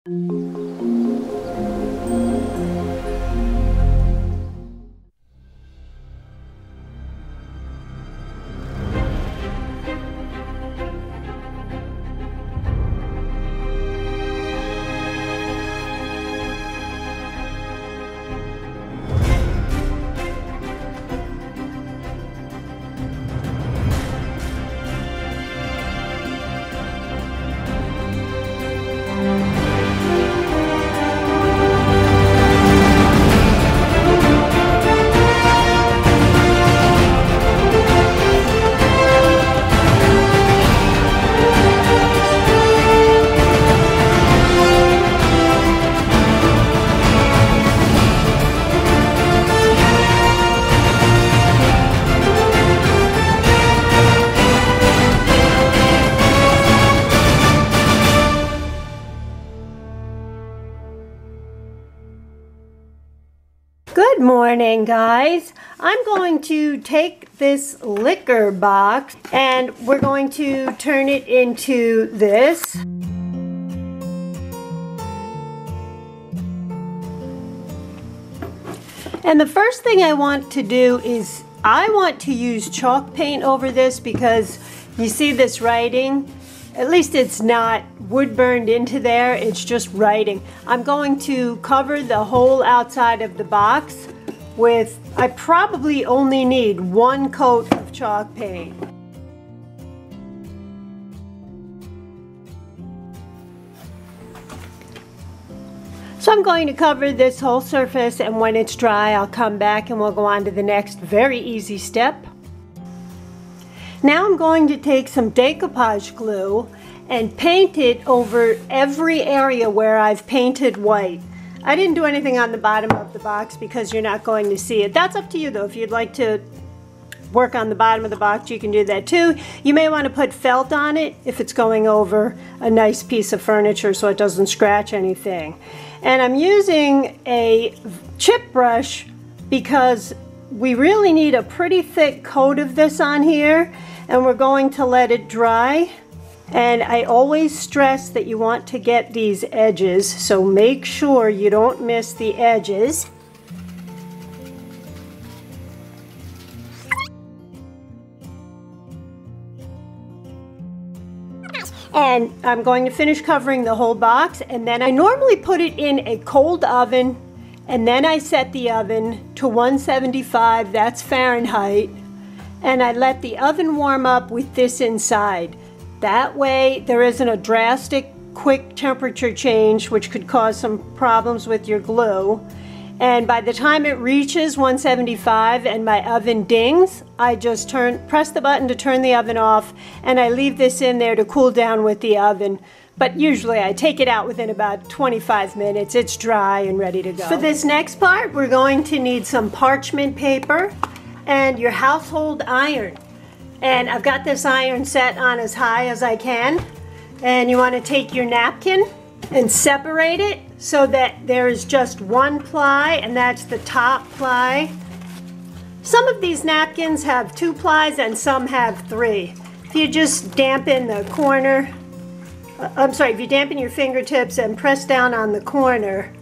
Good morning, guys. I'm going to take this liquor box and we're going to turn it into this. And the first thing I want to do is I want to use chalk paint over this because you see this writing? At least it's not wood burned into there, it's just writing. I'm going to cover the whole outside of the box with, I probably only need one coat of chalk paint. So I'm going to cover this whole surface, and when it's dry I'll come back and we'll go on to the next very easy step. Now I'm going to take some decoupage glue and paint it over every area where I've painted white. I didn't do anything on the bottom of the box because you're not going to see it. That's up to you though. If you'd like to work on the bottom of the box, you can do that too. You may want to put felt on it if it's going over a nice piece of furniture so it doesn't scratch anything. And I'm using a chip brush because we really need a pretty thick coat of this on here, and we're going to let it dry. And I always stress that you want to get these edges, so make sure you don't miss the edges. And I'm going to finish covering the whole box, and then I normally put it in a cold oven, and then I set the oven to 175, that's Fahrenheit, and I let the oven warm up with this inside. That way there isn't a drastic quick temperature change which could cause some problems with your glue. And by the time it reaches 175 and my oven dings, I just press the button to turn the oven off, and I leave this in there to cool down with the oven. But usually I take it out within about 25 minutes. It's dry and ready to go. For this next part, we're going to need some parchment paper and your household iron. And I've got this iron set on as high as I can. And you want to take your napkin and separate it so that there is just one ply, and that's the top ply. Some of these napkins have 2 plies and some have 3. If you just dampen the corner, if you dampen your fingertips and press down on the corner,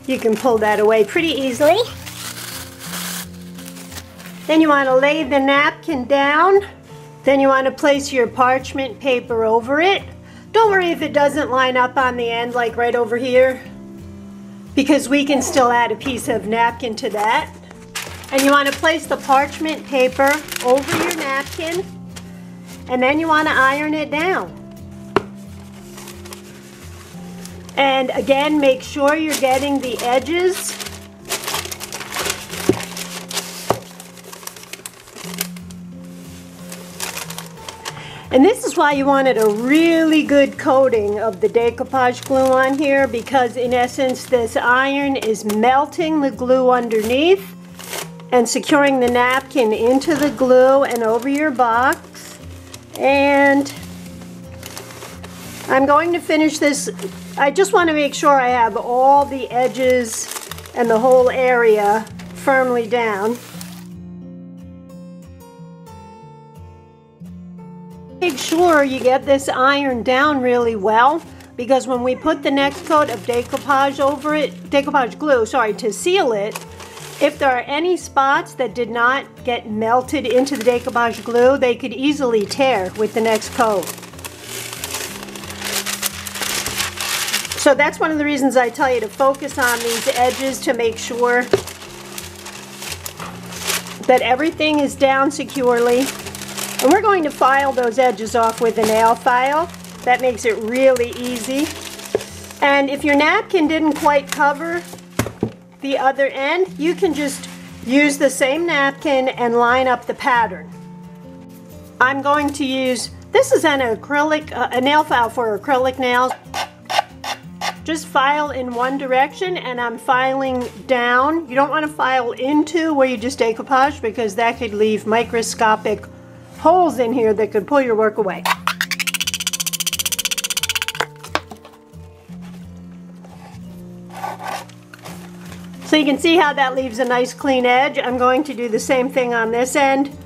you can pull that away pretty easily. Then you want to lay the napkin down. Then you want to place your parchment paper over it. Don't worry if it doesn't line up on the end, like right over here, because we can still add a piece of napkin to that. And you want to place the parchment paper over your napkin, and then you want to iron it down. And again, make sure you're getting the edges. And this is why you wanted a really good coating of the decoupage glue on here, because in essence this iron is melting the glue underneath and securing the napkin into the glue and over your box. And I'm going to finish this. I just want to make sure I have all the edges and the whole area firmly down. Make sure you get this iron down really well. because when we put the next coat of decoupage over it, decoupage glue, sorry, to seal it, if there are any spots that did not get melted into the decoupage glue, they could easily tear with the next coat. So that's one of the reasons I tell you to focus on these edges to make sure that everything is down securely. And we're going to file those edges off with a nail file. That makes it really easy. And if your napkin didn't quite cover the other end, you can just use the same napkin and line up the pattern. I'm going to use, this is an acrylic, a nail file for acrylic nails. Just file in one direction, and I'm filing down. You don't want to file into where you just decoupage, because that could leave microscopic holes in here that could pull your work away. So you can see how that leaves a nice clean edge. I'm going to do the same thing on this end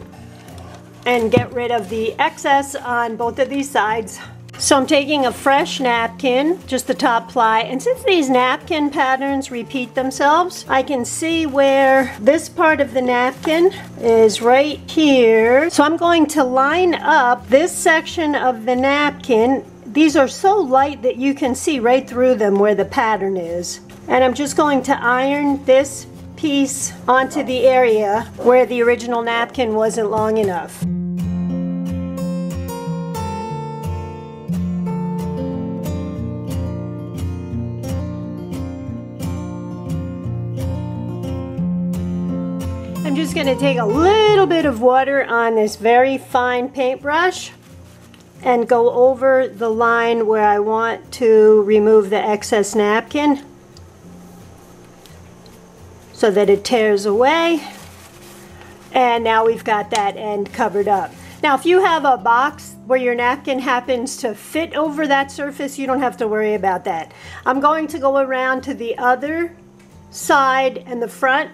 and get rid of the excess on both of these sides. So I'm taking a fresh napkin, just the top ply, and since these napkin patterns repeat themselves, I can see where this part of the napkin is right here. So I'm going to line up this section of the napkin. These are so light that you can see right through them where the pattern is. And I'm just going to iron this piece onto the area where the original napkin wasn't long enough. I'm just going to take a little bit of water on this very fine paintbrush and go over the line where I want to remove the excess napkin so that it tears away. And now we've got that end covered up. Now if you have a box where your napkin happens to fit over that surface, you don't have to worry about that. I'm going to go around to the other side and the front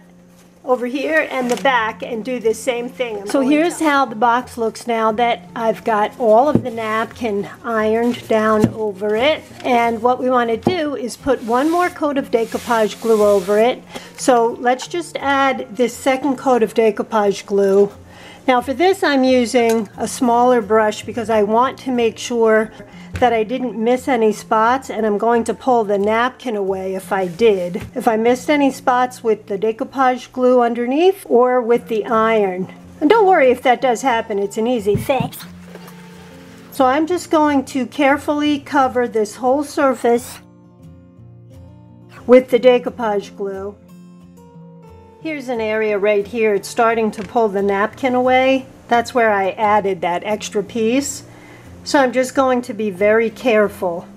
over here and the back and do the same thing. So here's how the box looks now that I've got all of the napkin ironed down over it. And what we want to do is put one more coat of decoupage glue over it. So let's just add this second coat of decoupage glue. Now for this I'm using a smaller brush because I want to make sure that I didn't miss any spots, and I'm going to pull the napkin away if I did. If I missed any spots with the decoupage glue underneath or with the iron. And don't worry if that does happen, it's an easy fix. So I'm just going to carefully cover this whole surface with the decoupage glue. Here's an area right here, it's starting to pull the napkin away. That's where I added that extra piece. So I'm just going to be very careful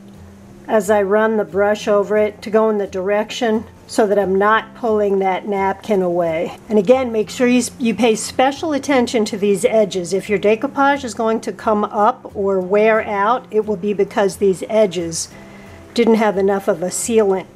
as I run the brush over it to go in the direction so that I'm not pulling that napkin away. And again, make sure you pay special attention to these edges. If your decoupage is going to come up or wear out, it will be because these edges didn't have enough of a sealant,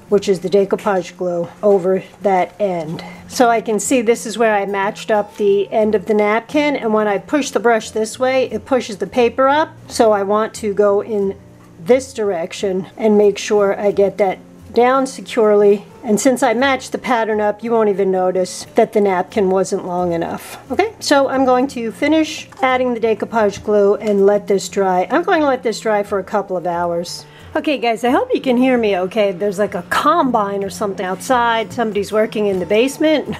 which is the decoupage glue, over that end. So I can see this is where I matched up the end of the napkin, and when I push the brush this way, it pushes the paper up. So I want to go in this direction and make sure I get that down securely. And since I matched the pattern up, you won't even notice that the napkin wasn't long enough. Okay, so I'm going to finish adding the decoupage glue and let this dry. I'm going to let this dry for a couple of hours. Okay guys, I hope you can hear me okay. There's like a combine or something outside. Somebody's working in the basement.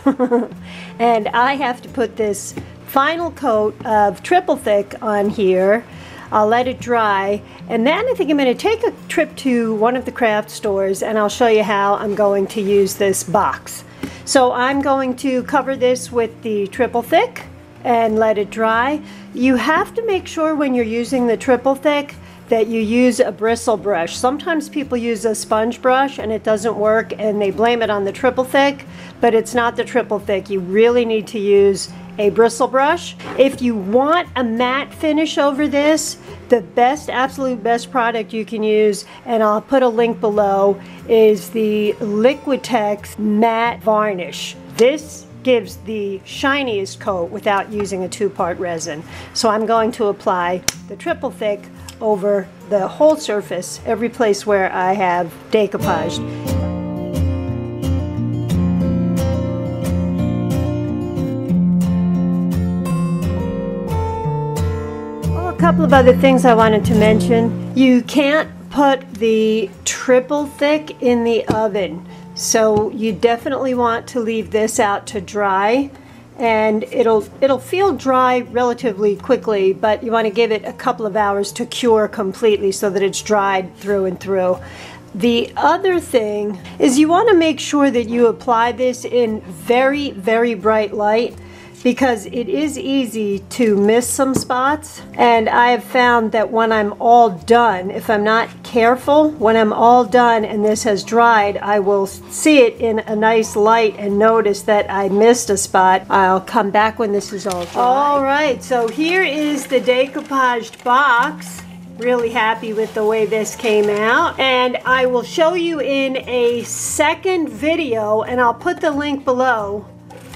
And I have to put this final coat of triple thick on here. I'll let it dry. And then I think I'm going to take a trip to one of the craft stores and I'll show you how I'm going to use this box. So I'm going to cover this with the triple thick and let it dry. You have to make sure when you're using the triple thick that you use a bristle brush. Sometimes people use a sponge brush and it doesn't work and they blame it on the triple thick, but it's not the triple thick. You really need to use a bristle brush. If you want a matte finish over this, the best, absolute best product you can use, and I'll put a link below, is the Liquitex matte varnish. This gives the shiniest coat without using a two-part resin. So I'm going to apply the triple thick over the whole surface, every place where I have decoupaged. A couple of other things I wanted to mention. You can't put the triple thick in the oven, so you definitely want to leave this out to dry, and it'll feel dry relatively quickly, but you want to give it a couple of hours to cure completely so that it's dried through and through. The other thing is you want to make sure that you apply this in very, very bright light, because it is easy to miss some spots. And I have found that when I'm all done, if I'm not careful, when I'm all done and this has dried, I will see it in a nice light and notice that I missed a spot. I'll come back when this is all dry. All right, so here is the decoupaged box. Really happy with the way this came out, and I will show you in a second video, and I'll put the link below.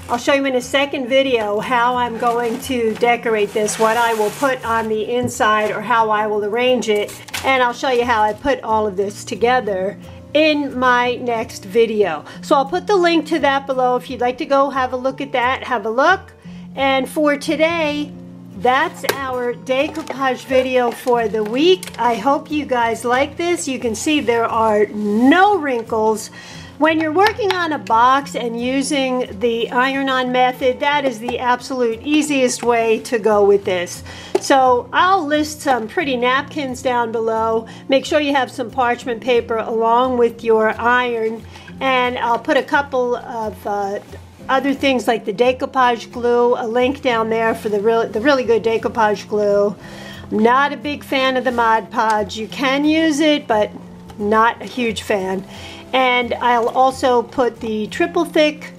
I'll show you in a second video how I'm going to decorate this, what I will put on the inside or how I will arrange it, and I'll show you how I put all of this together in my next video. So I'll put the link to that below. If you'd like to go have a look at that, have a look. And for today, that's our decoupage video for the week. I hope you guys like this. You can see there are no wrinkles. When you're working on a box and using the iron-on method, that is the absolute easiest way to go with this. So I'll list some pretty napkins down below. Make sure you have some parchment paper along with your iron, and I'll put a couple of other things like the decoupage glue, a link down there for the really good decoupage glue. I'm not a big fan of the Mod Podge. You can use it, but not a huge fan. And I'll also put the triple thick,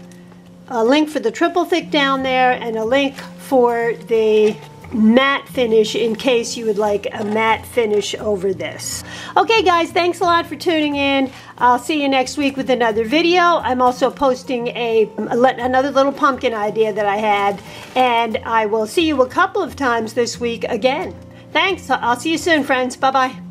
a link for the triple thick down there, and a link for the matte finish in case you would like a matte finish over this. Okay guys, thanks a lot for tuning in. I'll see you next week with another video. I'm also posting another little pumpkin idea that I had, and I will see you a couple of times this week again. Thanks. I'll see you soon, friends. Bye-bye.